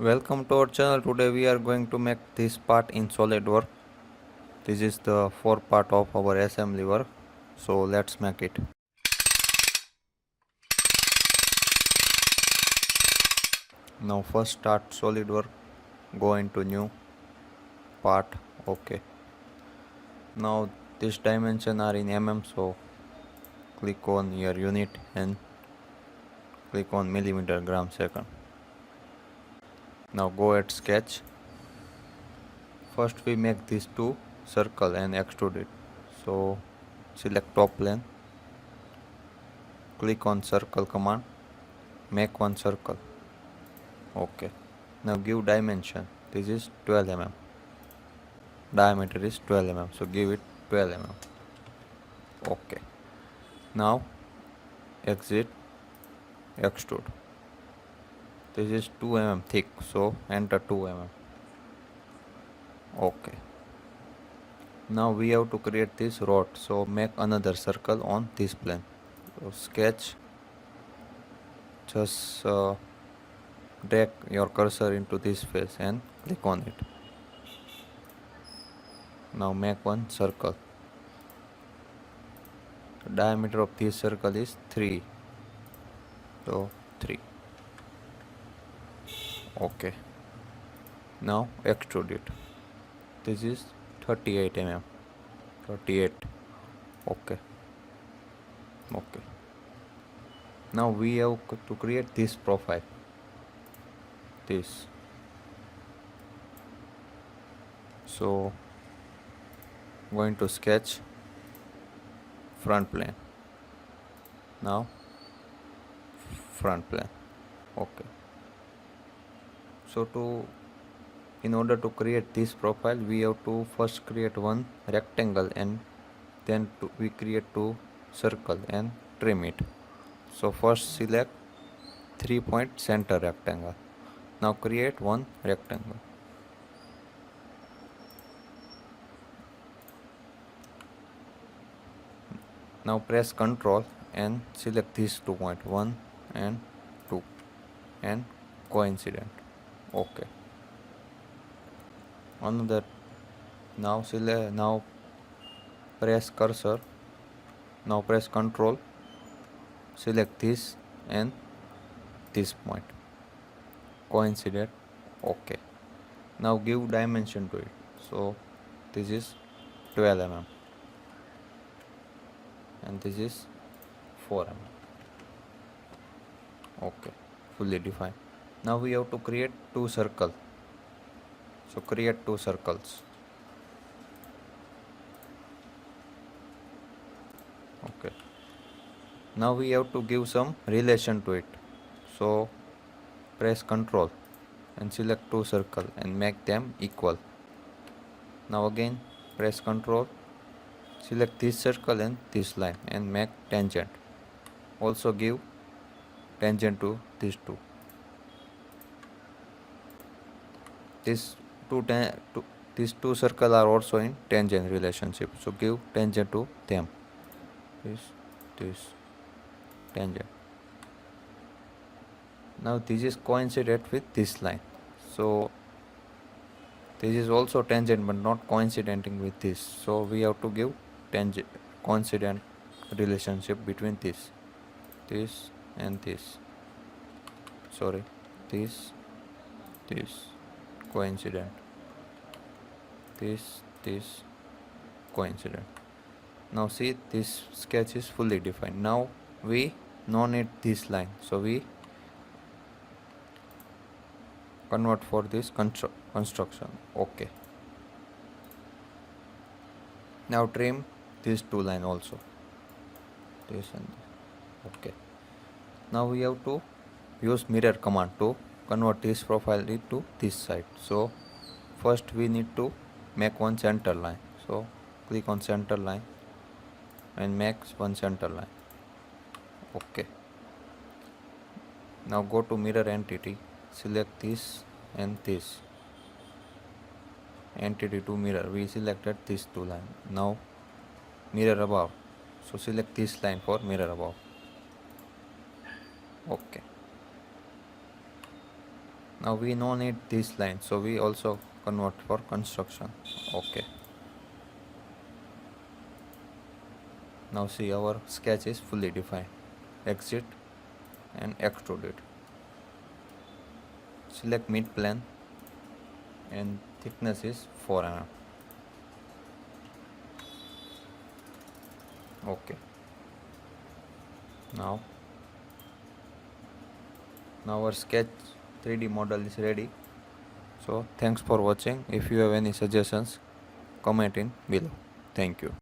Welcome to our channel. Today we are going to make this part in SolidWorks. This is the fourth part of our assembly work. So let's make it. Now first start SolidWorks. Go into new part. Okay. Now this dimension are in mm, so click on your unit and click on millimeter gram second. Now go at sketch. First we make these two circle and extrude it. So select top plane. Click on circle command. Make one circle. Okay. Now give dimension. This is 12 mm. Diameter is 12 mm. So give it 12 mm. Okay. Now exit, extrude. This is 2 mm thick. So enter 2 mm. Okay. Now we have to create this rod. So make another circle on this plane. So sketch. Just drag your cursor into this face and click on it. Now make one circle. The diameter of this circle is 3. So 3. Okay. Now extrude it. This is 38 mm. 38. Okay. Okay. Now we have to create this profile. This. So going to sketch front plane. Now front plane. Okay. So in order to create this profile, we have to first create one rectangle and then we create two circle and trim it. So first select 3-point center rectangle. Now create one rectangle. Now press Ctrl and select these 2 points, 1 and 2 and coincident. Okay. Another. Now press cursor. Now press Ctrl. Select this and this point. Coincident. Okay. Now give dimension to it. So this is 12 mm and this is 4 mm. Okay. Fully defined. Now we have to create two circles. So create two circles. Okay. Now we have to give some relation to it. So press Ctrl and select two circles and make them equal. Now again press Ctrl, select this circle and this line and make tangent. Also give tangent to these two. These two circles are also in tangent relationship. So give tangent to them. This tangent. Now this is coincident with this line. So this is also tangent but not coincidenting with this. So we have to give tangent coincident relationship between this and this. Sorry, this coincident. This coincident. Now see, this sketch is fully defined. Now we no need this line. So we convert for this construction. Okay. Now trim these two line also. This and this. Okay. Now we have to use mirror command to convert this profile to this side. So first we need to make one center line. So click on center line and make one center line. Okay. Now go to mirror entity, select this and this. Entity to mirror, we selected these two line. Now mirror above, so select this line for mirror above. Okay. Now we no need this line, so we also convert for construction. Okay. Now see, our sketch is fully defined. Exit and extrude it. Select mid plane and thickness is 4 mm. Okay. Now our sketch 3D model is ready. So thanks for watching. If you have any suggestions, comment in below. Thank you.